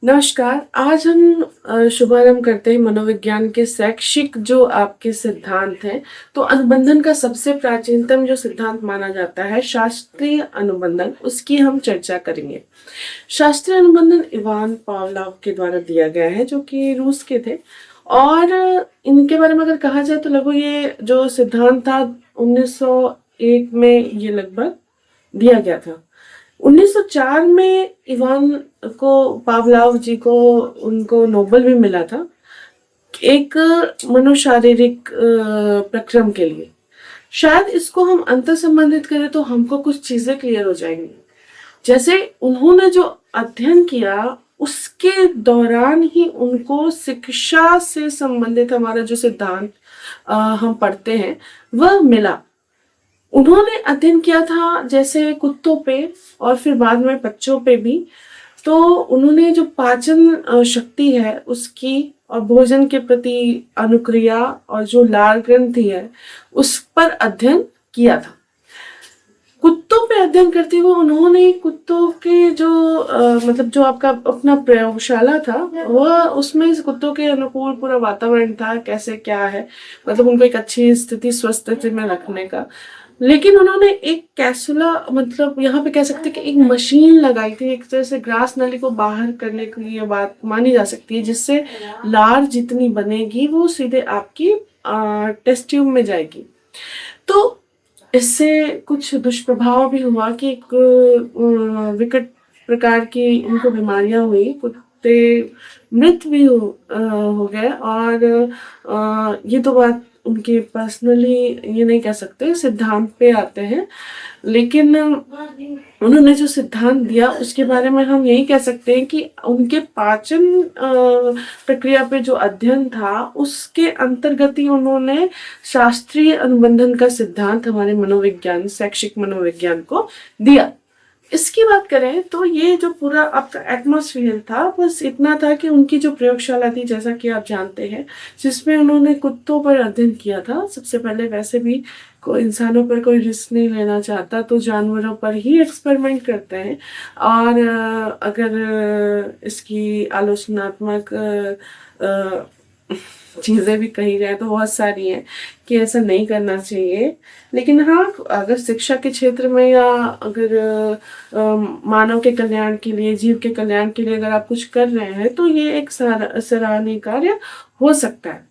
नमस्कार। आज हम शुभारंभ करते हैं मनोविज्ञान के शैक्षिक जो आपके सिद्धांत हैं। तो अनुबंधन का सबसे प्राचीनतम जो सिद्धांत माना जाता है शास्त्रीय अनुबंधन, उसकी हम चर्चा करेंगे। शास्त्रीय अनुबंधन इवान पावलोव के द्वारा दिया गया है, जो कि रूस के थे। और इनके बारे में अगर कहा जाए तो लगभग ये जो सिद्धांत था 1901 में ये लगभग दिया गया था। 1904 में इवान को पावलोव जी को उनको नोबेल भी मिला था एक मनोशारीरिक प्रक्रम के लिए। शायद इसको हम अंतर संबंधित करें तो हमको कुछ चीजें क्लियर हो जाएंगी। जैसे उन्होंने जो अध्ययन किया उसके दौरान ही उनको शिक्षा से संबंधित हमारा जो सिद्धांत हम पढ़ते हैं वह मिला। उन्होंने अध्ययन किया था जैसे कुत्तों पे और फिर बाद में बच्चों पे भी। तो उन्होंने जो पाचन शक्ति है उसकी और भोजन के प्रति अनुक्रिया और जो लार ग्रंथि है उस पर अध्ययन किया था। कुत्तों पे अध्ययन करते हुए उन्होंने कुत्तों के जो मतलब जो आपका अपना प्रयोगशाला था वह उसमें कुत्तों के अनुकूल पूरा वातावरण था, कैसे क्या है, मतलब उनको एक अच्छी स्थिति स्वस्थ स्थिति में रखने का। लेकिन उन्होंने एक कैसुला, मतलब यहाँ पे कह सकते हैं कि एक मशीन लगाई थी, एक तरह से ग्रास नली को बाहर करने की ये बात मानी जा सकती है, जिससे लार जितनी बनेगी वो सीधे आपकी टेस्ट ट्यूब में जाएगी। तो इससे कुछ दुष्प्रभाव भी हुआ कि एक विकट प्रकार की उनको बीमारियां हुई, कुत्ते मृत भी हो गए। और ये तो बात उनके पर्सनली ये नहीं कह सकते, सिद्धांत पे आते हैं। लेकिन उन्होंने जो सिद्धांत दिया उसके बारे में हम यही कह सकते हैं कि उनके पाचन प्रक्रिया पे जो अध्ययन था उसके अंतर्गत ही उन्होंने शास्त्रीय अनुबंधन का सिद्धांत हमारे मनोविज्ञान, शैक्षिक मनोविज्ञान को दिया। इसकी बात करें तो ये जो पूरा आपका एटमॉस्फेयर था बस इतना था कि उनकी जो प्रयोगशाला थी, जैसा कि आप जानते हैं, जिसमें उन्होंने कुत्तों पर अध्ययन किया था सबसे पहले। वैसे भी कोई इंसानों पर कोई रिस्क नहीं लेना चाहता तो जानवरों पर ही एक्सपेरिमेंट करते हैं। और अगर इसकी आलोचनात्मक चीज़ें भी कही जाए तो बहुत सारी हैं कि ऐसा नहीं करना चाहिए। लेकिन हाँ, अगर शिक्षा के क्षेत्र में या अगर मानव के कल्याण के लिए, जीव के कल्याण के लिए अगर आप कुछ कर रहे हैं तो ये एक सराहनीय कार्य हो सकता है।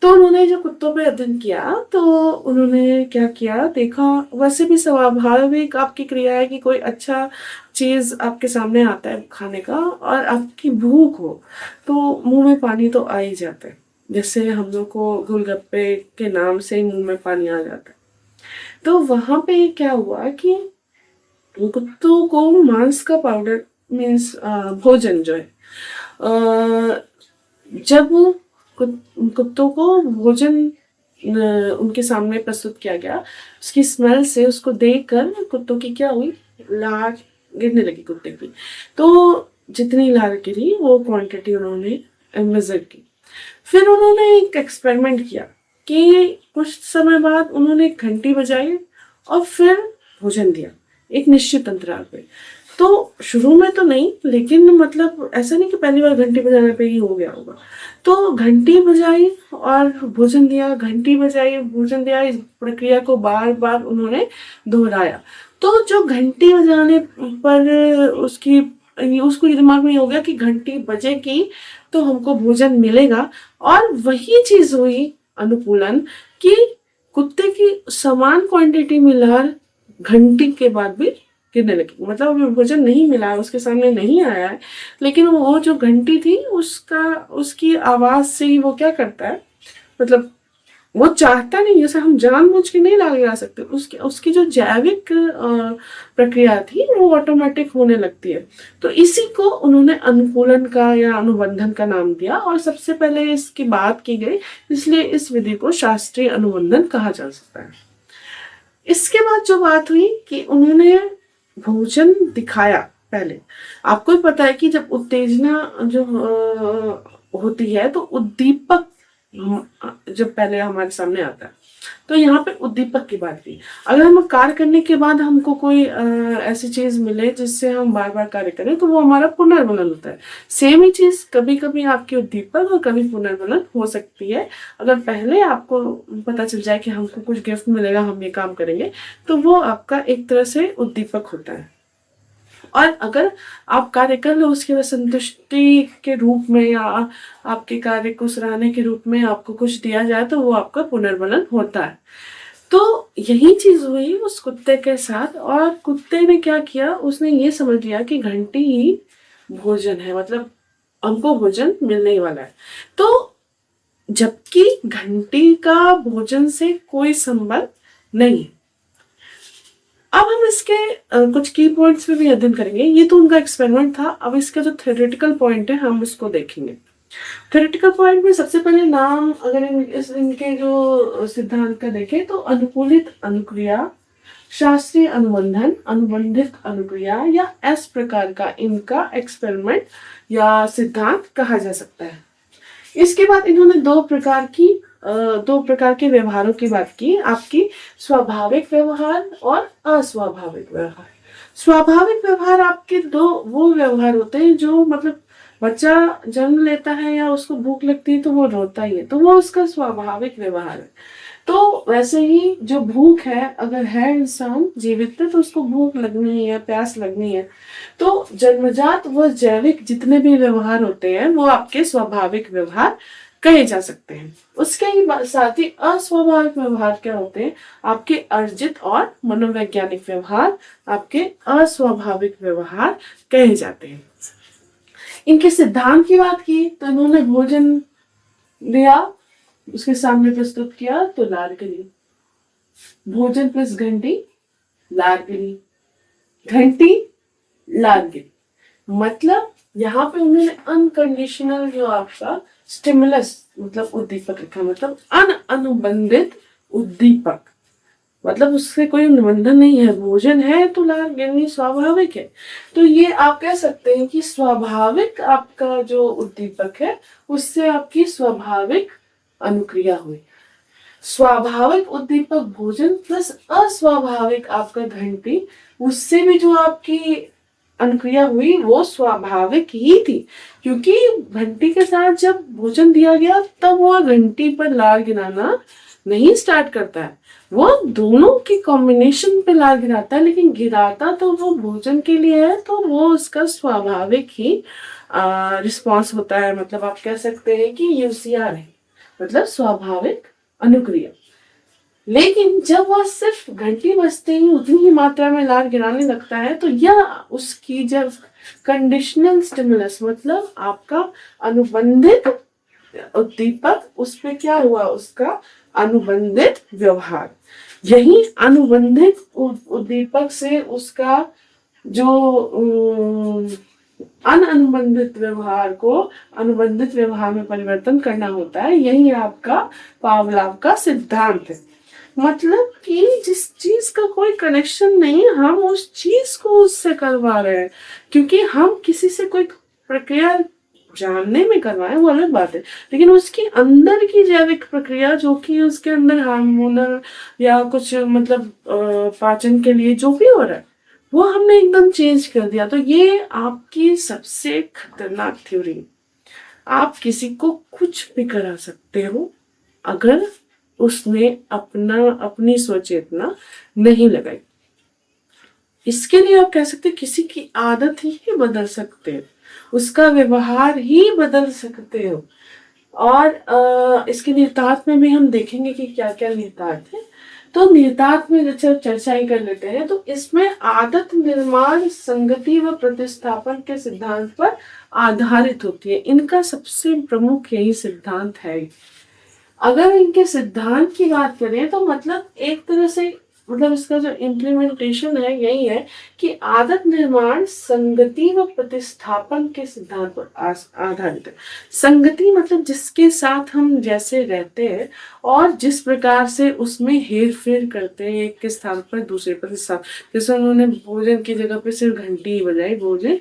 तो उन्होंने जो कुत्तों पे अध्ययन किया तो उन्होंने क्या किया, देखा वैसे भी स्वाभाविक आपकी क्रिया है कि कोई अच्छा चीज आपके सामने आता है खाने का और आपकी भूख हो तो मुंह में पानी तो आ ही जाता है। जैसे हम लोग को गोलगप्पे के नाम से ही मुंह में पानी आ जाता है। तो वहां पे क्या हुआ कि कुत्तों को मांस का पाउडर मीन्स भोजन जो है, जब कुत्तों को भोजन उनके सामने प्रस्तुत किया गया, उसकी स्मेल से उसको देखकर कुत्तों की क्या हुई, लार गिरने लगी कुत्ते की। तो जितनी लार गिरी वो क्वांटिटी उन्होंने मेजर की। फिर उन्होंने एक एक्सपेरिमेंट किया कि कुछ समय बाद उन्होंने घंटी बजाई और फिर भोजन दिया एक निश्चित अंतराल पे। तो शुरू में तो नहीं, लेकिन मतलब ऐसा नहीं कि पहली बार घंटी बजाने पे ही हो गया होगा। तो घंटी बजाई और भोजन दिया, घंटी बजाई भोजन दिया, इस प्रक्रिया को बार बार उन्होंने दोहराया। तो जो घंटी बजाने पर उसको ये दिमाग में हो गया कि घंटी बजेगी तो हमको भोजन मिलेगा। और वही चीज हुई अनुकूलन कि कुत्ते की समान क्वांटिटी में लार घंटी के बाद भी गिरने लगी। मतलब अभी भोजन नहीं मिला, उसके सामने नहीं आया है, लेकिन वो जो घंटी थी उसकी आवाज से ही वो क्या करता है, मतलब वो चाहता नहीं, जैसे हम जानबूझ के नहीं लगा सकते, उसकी जो जैविक प्रक्रिया थी वो ऑटोमेटिक होने लगती है। तो इसी को उन्होंने अनुकूलन का या अनुबंधन का नाम दिया और सबसे पहले इसकी बात की गई, इसलिए इस विधि को शास्त्रीय अनुबंधन कहा जा सकता है। इसके बाद जो बात हुई कि उन्होंने भोजन दिखाया। पहले आपको भी पता है कि जब उत्तेजना जो होती है तो उद्दीपक जब पहले हमारे सामने आता है तो यहाँ पे उद्दीपक की बात की। अगर हम कार्य करने के बाद हमको कोई ऐसी चीज मिले जिससे हम बार बार कार्य करें तो वो हमारा पुनर्मनन होता है। सेम ही चीज कभी कभी आपकी उद्दीपक और कभी पुनर्मनन हो सकती है। अगर पहले आपको पता चल जाए कि हमको कुछ गिफ्ट मिलेगा, हम ये काम करेंगे, तो वो आपका एक तरह से उद्दीपक होता है। और अगर आप कार्य कर लो उसके बाद संतुष्टि के रूप में या आपके कार्य को सराहने के रूप में आपको कुछ दिया जाए तो वो आपका पुनर्मनन होता है। तो यही चीज हुई उस कुत्ते के साथ। और कुत्ते ने क्या किया, उसने ये समझ लिया कि घंटी ही भोजन है, मतलब हमको भोजन मिलने ही वाला है। तो जबकि घंटी का भोजन से कोई संबंध नहीं है। अब हम इसके कुछ की पॉइंट्स पे भी अध्ययन करेंगे। ये तो उनका एक्सपेरिमेंट था। अब इसका जो थ्योरेटिकल पॉइंट है हम उसको देखेंगे। थ्योरेटिकल पॉइंट में सबसे पहले नाम, अगर इनके जो सिद्धांत का देखें तो अनुकूलित अनुक्रिया, शास्त्रीय अनुबंधन, अनुबंधित अनुक्रिया या एस प्रकार का इनका एक्सपेरिमेंट या सिद्धांत कहा जा सकता है। इसके बाद इन्होंने दो प्रकार के व्यवहारों की बात की, आपकी स्वाभाविक व्यवहार और अस्वाभाविक व्यवहार। स्वाभाविक व्यवहार आपके दो वो व्यवहार होते हैं जो मतलब बच्चा जन्म लेता है या उसको भूख लगती है तो वो रोता ही है, तो वो उसका स्वाभाविक व्यवहार है। तो वैसे ही जो भूख है, अगर है इंसान जीवित है तो उसको भूख लगनी है, प्यास लगनी है। तो जन्मजात व जैविक जितने भी व्यवहार होते हैं वो आपके स्वाभाविक व्यवहार कहे जा सकते हैं। उसके ही साथ ही अस्वाभाविक व्यवहार क्या होते हैं, आपके अर्जित और मनोवैज्ञानिक व्यवहार आपके अस्वाभाविक व्यवहार कहे जाते हैं। इनके सिद्धांत की बात की तो इन्होंने भोजन दिया, उसके सामने प्रस्तुत किया तो लार गिरी। भोजन प्लस घंटी, लार गिरी, घंटी, लार गिरी। मतलब यहाँ पे उन्होंने अनकंडीशनल जो आपका स्टिमुलस मतलब उद्दीपक रखा, मतलब अनुबंधित उद्दीपक, मतलब उससे कोई निबंधन नहीं है। भोजन है तो लार गिरनी स्वाभाविक है। तो ये आप कह सकते हैं कि स्वाभाविक आपका जो उद्दीपक है उससे आपकी स्वाभाविक अनुक्रिया हुई। स्वाभाविक उद्दीपक भोजन प्लस अस्वाभाविक आपका घंटी, उससे भी जो आपकी अनुक्रिया हुई वो स्वाभाविक ही थी। क्योंकि घंटी के साथ जब भोजन दिया गया तब वह घंटी पर लार गिराना नहीं स्टार्ट करता है, वो दोनों के कॉम्बिनेशन पे लार गिराता है। लेकिन गिराता तो वो भोजन के लिए है, तो वो उसका स्वाभाविक ही रिस्पॉन्स होता है। मतलब आप कह सकते हैं कि यूसीआर है, मतलब स्वाभाविक अनुक्रिया। लेकिन जब वह सिर्फ घंटी बजते ही उतनी ही मात्रा में लार गिराने लगता है तो यह उसकी जब कंडीशनल स्टिमुलस मतलब आपका अनुबंधित उद्दीपक, उस पे क्या हुआ, उसका अनुबंधित व्यवहार। यही अनुबंधित उद्दीपक से उसका जो अनुबंधित व्यवहार को अनुबंधित व्यवहार में परिवर्तन करना होता है। यही आपका पावलोव का सिद्धांत है। मतलब कि जिस चीज का कोई कनेक्शन नहीं हम उस चीज को उससे करवा रहे हैं। क्योंकि हम किसी से कोई प्रक्रिया जानने में करवाएं वो अलग बात है, लेकिन उसके अंदर की जैविक प्रक्रिया जो कि उसके अंदर हार्मोनल या कुछ मतलब पाचन के लिए जो भी हो रहा है वो हमने एकदम चेंज कर दिया। तो ये आपकी सबसे खतरनाक थ्योरी। आप किसी को कुछ भी करा सकते हो अगर उसने अपनी स्वचेतना नहीं लगाई। इसके लिए आप कह सकते किसी की आदत ही बदल सकते हो, उसका व्यवहार ही बदल सकते हो। और इसके निहितार्थ में भी हम देखेंगे कि क्या क्या निहितार्थ है। तो निहितार्थ में जब चर्चा ही कर लेते हैं तो इसमें आदत निर्माण संगति व प्रतिस्थापन के सिद्धांत पर आधारित होती है। इनका सबसे प्रमुख यही सिद्धांत है। अगर इनके सिद्धांत की बात करें तो मतलब एक तरह से मतलब इसका जो इम्प्लीमेंटेशन है यही है कि आदत निर्माण संगति व प्रतिस्थापन के सिद्धांत पर आधारित है। संगति मतलब जिसके साथ हम जैसे रहते हैं और जिस प्रकार से उसमें हेर फेर करते हैं एक के स्थान पर दूसरे पर स्थान। जैसे उन्होंने भोजन की जगह पे सिर्फ घंटी ही बजाई, भोजन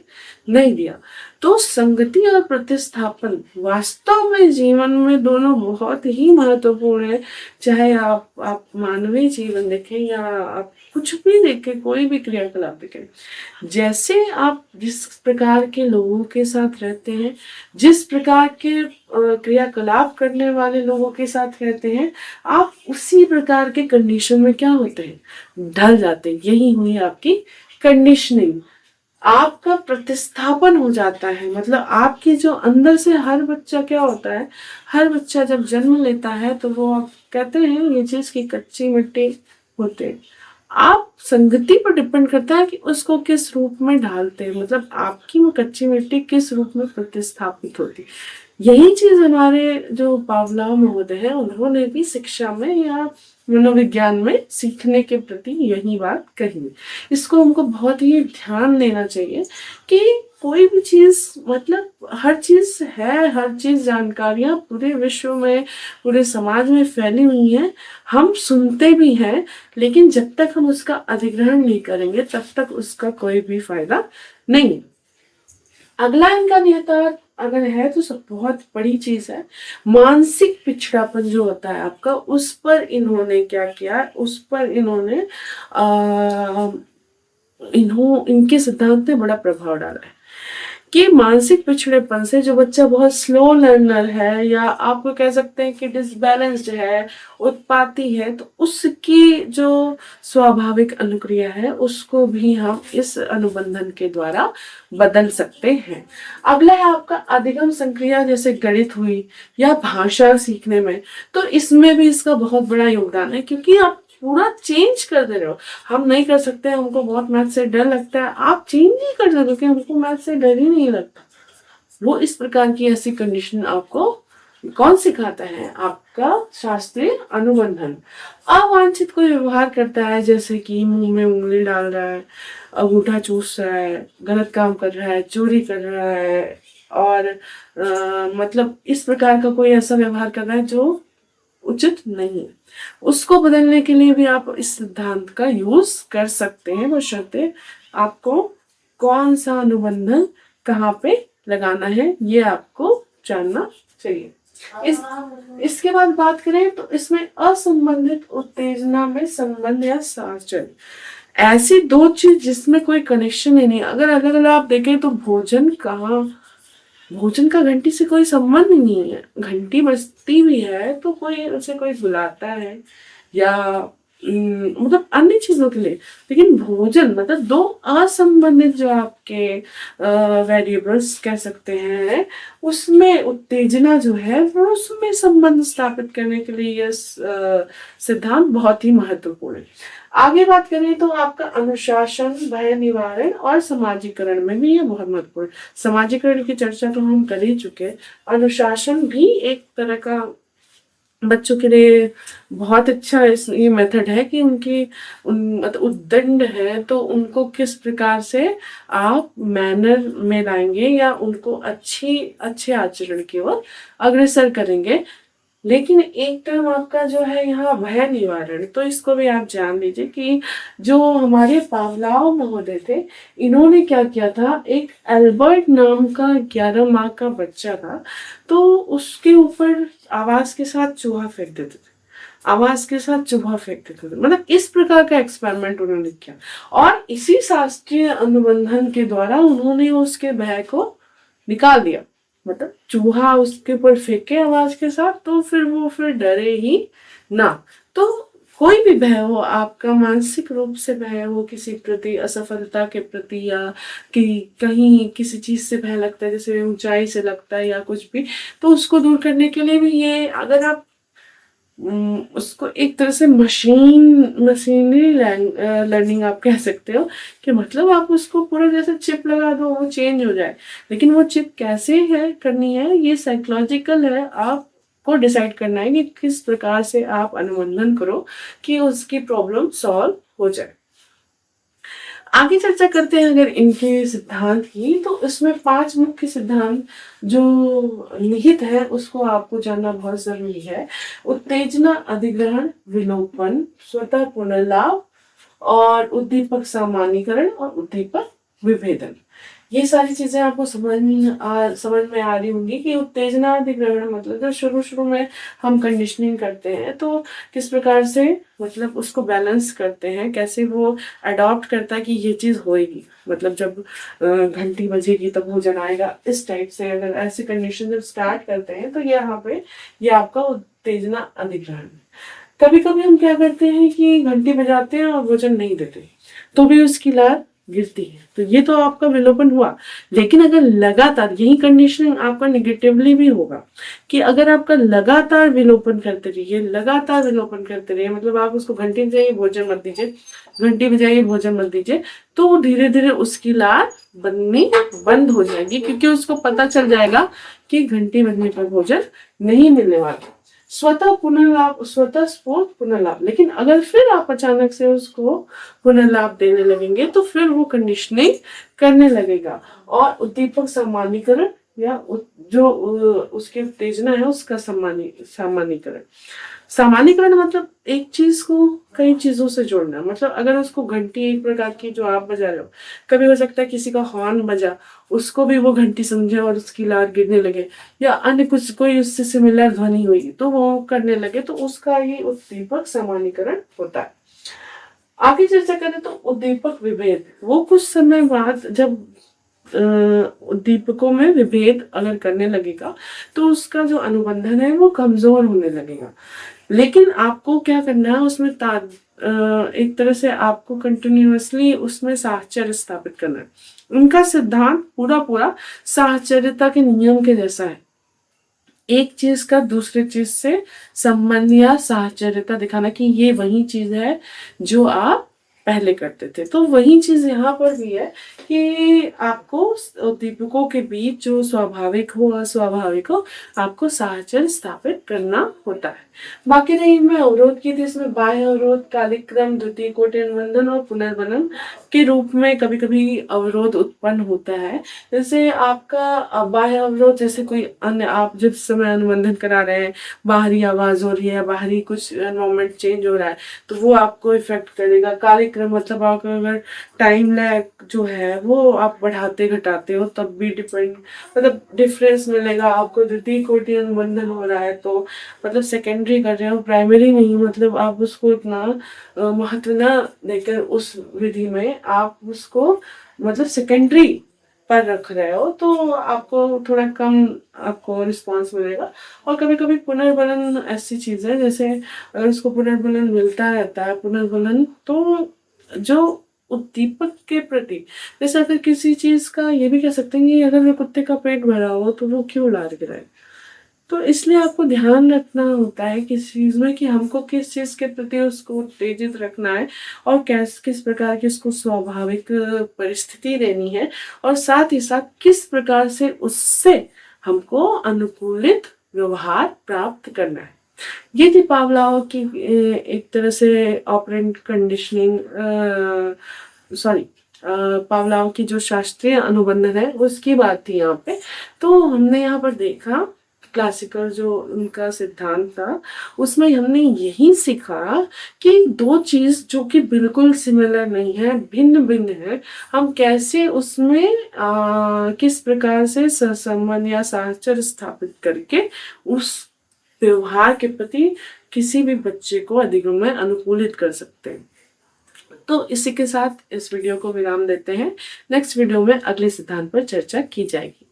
नहीं दिया। तो संगति और प्रतिस्थापन वास्तव में जीवन में दोनों बहुत ही महत्वपूर्ण है। चाहे आप मानवीय जीवन देखें या आप कुछ भी देखें, कोई भी क्रियाकलाप देखें, जैसे आप जिस प्रकार के लोगों के साथ रहते हैं, जिस प्रकार के क्रियाकलाप करने वाले लोगों के साथ रहते हैं, आप उसी प्रकार के कंडीशन में क्या होते हैं, ढल जाते हैं। यही हुई आपकी कंडीशनिंग, आपका प्रतिस्थापन हो जाता है। मतलब आपके जो अंदर से हर बच्चा क्या होता है, हर बच्चा जब जन्म लेता है तो वो आप कहते हैं ये चीज की कच्ची मिट्टी होते हैं। आप संगति पर डिपेंड करता है कि उसको किस रूप में ढालते हैं, मतलब आपकी वो कच्ची मिट्टी किस रूप में प्रतिस्थापित होती है। यही चीज हमारे जो पावलाव महोदय हैं उन्होंने भी शिक्षा में या मनोविज्ञान में सीखने के प्रति यही बात कही। इसको हमको बहुत ही ध्यान देना चाहिए कि कोई भी चीज, मतलब हर चीज है, हर चीज जानकारियां पूरे विश्व में, पूरे समाज में फैली हुई हैं, हम सुनते भी हैं, लेकिन जब तक हम उसका अधिग्रहण नहीं करेंगे तब तक उसका कोई भी फायदा नहीं है। अगला इनका निहितार्थ अगर है तो सब बहुत बड़ी चीज है, मानसिक पिछड़ापन जो होता है आपका, उस पर इन्होंने क्या किया, उस पर इन्होंने इनके सिद्धांत ने बड़ा प्रभाव डाला है कि मानसिक पिछड़ेपन से जो बच्चा बहुत स्लो लर्नर है या आप कह सकते हैं कि डिसबैलेंस्ड है, उत्पाती है, तो उसकी जो स्वाभाविक अनुक्रिया है उसको भी हम इस अनुबंधन के द्वारा बदल सकते हैं। अगला है आपका अधिगम संक्रिया, जैसे गणित हुई या भाषा सीखने में, तो इसमें भी इसका बहुत बड़ा योगदान है, क्योंकि आप पूरा चेंज कर दे रहे हो। हम नहीं कर सकते, हमको बहुत मैथ से डर लगता है, आप चेंज नहीं कर सकते क्योंकि हमको मैथ से डर ही नहीं लगता। वो इस प्रकार की ऐसी कंडीशन आपको कौन सिखाता है, आपका शास्त्रीय अनुबंधन। अवांछित कोई व्यवहार करता है, जैसे कि मुंह में उंगली डाल रहा है, अंगूठा चूस रहा है, गलत काम कर रहा है, चोरी कर रहा है, और मतलब इस प्रकार का कोई ऐसा व्यवहार कर रहा है जो उचित नहीं है, उसको बदलने के लिए भी आप इस सिद्धांत का यूज कर सकते हैं, बशर्ते आपको कौन सा अनुबंधन कहाँ पे लगाना है ये आपको जानना चाहिए। इसके बाद बात करें तो इसमें असंबंधित उत्तेजना में संबंध या साचन, ऐसी दो चीज जिसमें कोई कनेक्शन ही नहीं। अगर अलग आप देखें तो भोजन का घंटी से कोई संबंध नहीं है, घंटी बजती भी है तो कोई उसे कोई बुलाता है या मतलब अन्य चीजों के लिए, लेकिन भोजन मतलब दो असंबंधित जो आपके वेरिएबल्स कह सकते हैं, उसमें उत्तेजना जो है वो उसमें संबंध स्थापित करने के लिए यह सिद्धांत बहुत ही महत्वपूर्ण है। आगे बात करें तो आपका अनुशासन, भय निवारण और समाजीकरण में भी ये बहुत महत्वपूर्ण। समाजीकरण की चर्चा तो हम कर ही चुके। अनुशासन भी एक तरह का बच्चों के लिए बहुत अच्छा ये मेथड है कि उनकी मतलब उद्दंड है तो उनको किस प्रकार से आप मैनर में लाएंगे या उनको अच्छे आचरण की ओर अग्रसर करेंगे। लेकिन एक टर्म आपका जो है यहाँ भय निवारण, तो इसको भी आप जान लीजिए कि जो हमारे पावलाव महोदय थे, इन्होंने क्या किया था, एक एल्बर्ट नाम का 11 माह का बच्चा था, तो उसके ऊपर आवाज के साथ चूहा फेंक देते थे, आवाज के साथ चूहा फेंक देते थे, मतलब इस प्रकार का एक्सपेरिमेंट उन्होंने किया और इसी शास्त्रीय अनुबंधन के द्वारा उन्होंने उसके भय को निकाल दिया। मतलब चूहा उसके ऊपर फेंके आवाज के साथ तो फिर वो फिर डरे ही ना। तो कोई भी भय हो, आपका मानसिक रूप से भय हो किसी प्रति, असफलता के प्रति या कि कहीं किसी चीज से भय लगता है, जैसे ऊंचाई से लगता है या कुछ भी, तो उसको दूर करने के लिए भी ये, अगर आप उसको एक तरह से मशीनरी लर्निंग आप कह सकते हो कि मतलब आप उसको पूरा जैसे चिप लगा दो वो चेंज हो जाए, लेकिन वो चिप कैसे है करनी है ये साइकोलॉजिकल है, आपको डिसाइड करना है कि किस प्रकार से आप अनुबंधन करो कि उसकी प्रॉब्लम सॉल्व हो जाए। आगे चर्चा करते हैं अगर इनके सिद्धांत की, तो इसमें 5 मुख्य सिद्धांत जो निहित है उसको आपको जानना बहुत जरूरी है। उत्तेजना अधिग्रहण विलोपन, स्वतः पुनर्लाभ और उद्दीपक सामान्यीकरण और उद्दीपक विभेदन। ये सारी चीज़ें आपको समझ में आ रही होंगी कि उत्तेजना अधिग्रहण मतलब जो शुरू-शुरू में हम कंडीशनिंग करते हैं, तो किस प्रकार से मतलब उसको बैलेंस करते हैं, कैसे वो अडॉप्ट करता है कि ये चीज़ होएगी। मतलब जब घंटी बजेगी तब भोजन आएगा, इस टाइप से अगर ऐसी कंडीशन जब स्टार्ट करते हैं, तो यहाँ पे ये आपका उत्तेजना अधिग्रहण है। कभी-कभी हम क्या करते हैं कि घंटी बजाते हैं और भोजन नहीं देते, तो भी उसकी लार गिरती है। तो ये तो आपका विलोपन हुआ। लेकिन अगर लगातार यही कंडीशनिंग आपका नेगेटिवली भी होगा कि अगर आपका लगातार विलोपन करते रहिए, लगातार विलोपन करते रहिए, मतलब आप उसको घंटी बजाइए भोजन मत दीजिए, घंटी बजाइए भोजन मत दीजिए, तो धीरे-धीरे उसकी लार बननी बंद हो जाएगी, क्योंकि उसको पता चल जाएगा कि घंटी बजने पर भोजन नहीं मिलने वाला। स्वतः पुनर्लाभ, स्वतः स्फूर्त पुनर्लाभ। लेकिन अगर फिर आप अचानक से उसको पुनर्लाभ देने लगेंगे, तो फिर वो कंडीशनिंग करने लगेगा और उद्दीपक सामान्यीकरण या जो उसकी उत्तेजना है उसका सामान्यीकरण। सामान्यीकरण मतलब एक चीज को कई चीजों से जोड़ना। मतलब अगर उसको घंटी एक प्रकार की जो आप बजा रहे हो, कभी हो सकता है किसी का हॉर्न बजा, उसको भी वो घंटी समझे और उसकी लार गिरने लगे, या अन्य कुछ कोई उससे सिमिलर ध्वनि हुई तो वो करने लगे, तो उसका ये उद्दीपक सामान्यीकरण होता है। आगे चर्चा करें तो उद्दीपक विभेद, वो कुछ समय बाद जब उद्दीपकों में विभेद अगर करने लगेगा, तो उसका जो अनुबंधन है वो कमजोर होने लगेगा। लेकिन आपको क्या करना है उसमें एक तरह से आपको कंटिन्यूअसली उसमें साहचर्य स्थापित करना है। उनका सिद्धांत पूरा पूरा साहचर्यता के नियम के जैसा है। एक चीज का दूसरे चीज से संबंध या साहचर्यता दिखाना कि ये वही चीज है जो आप पहले करते थे। तो वही चीज यहाँ पर भी है कि आपको उद्दीपकों के बीच जो स्वाभाविक हो अस्वाभाविक हो, आपको साहचर्य स्थापित करना होता है। बाकी रही मैं अवरोध की थी, इसमें बाह्य अवरोध, कालिक क्रम, द्वितीय कोटि अनुबंधन और पुनर्बनन के रूप में कभी कभी अवरोध उत्पन्न होता है। जैसे आपका बाह्य अवरोध, जैसे कोई अन्य आप जिस समय अनुबंधन करा रहे हैं, बाहरी आवाज हो रही है, बाहरी कुछ एनवायरमेंट चेंज हो रहा है, तो वो आपको इफेक्ट करेगा। कार्यक्रम मतलब आपका अगर टाइम लैग जो है वो आप बढ़ाते घटाते हो तब भी डिपेंड मतलब डिफरेंस मिलेगा आपको। द्वितीय कोटि अनुबंधन हो रहा है तो मतलब सेकेंडरी कर रहे हो, प्राइमरी नहीं, मतलब आप उसको इतना महत्व ना देकर उस विधि में आप उसको मतलब सेकेंडरी पर रख रहे हो, तो आपको थोड़ा कम आपको रिस्पांस मिलेगा। और कभी कभी पुनर्बलन ऐसी चीज है, जैसे अगर उसको पुनर्बलन मिलता रहता है, पुनर्बलन तो जो उद्दीपक के प्रति, जैसे अगर किसी चीज का ये भी कह सकते हैं कि अगर वो कुत्ते का पेट भरा हो तो वो क्यों लार गिराए। तो इसलिए आपको ध्यान रखना होता है किस चीज में कि हमको किस चीज के प्रति उसको उत्तेजित रखना है और किस प्रकार की उसको स्वाभाविक परिस्थिति देनी है, और साथ ही साथ किस प्रकार से उससे हमको अनुकूलित व्यवहार प्राप्त करना है। ये थी पावलाव की एक तरह से ऑपरेंट कंडीशनिंग, सॉरी पावलाव की जो शास्त्रीय अनुबंधन है उसकी बात थी यहाँ पे। तो हमने यहाँ पर देखा क्लासिकल जो उनका सिद्धांत था, उसमें हमने यही सीखा कि दो चीज जो कि बिल्कुल सिमिलर नहीं है, भिन्न भिन्न है, हम कैसे उसमें किस प्रकार से सहसंबंध या साहचर्य स्थापित करके उस व्यवहार के प्रति किसी भी बच्चे को अधिगम में अनुकूलित कर सकते हैं। तो इसी के साथ इस वीडियो को विराम देते हैं। नेक्स्ट वीडियो में अगले सिद्धांत पर चर्चा की जाएगी।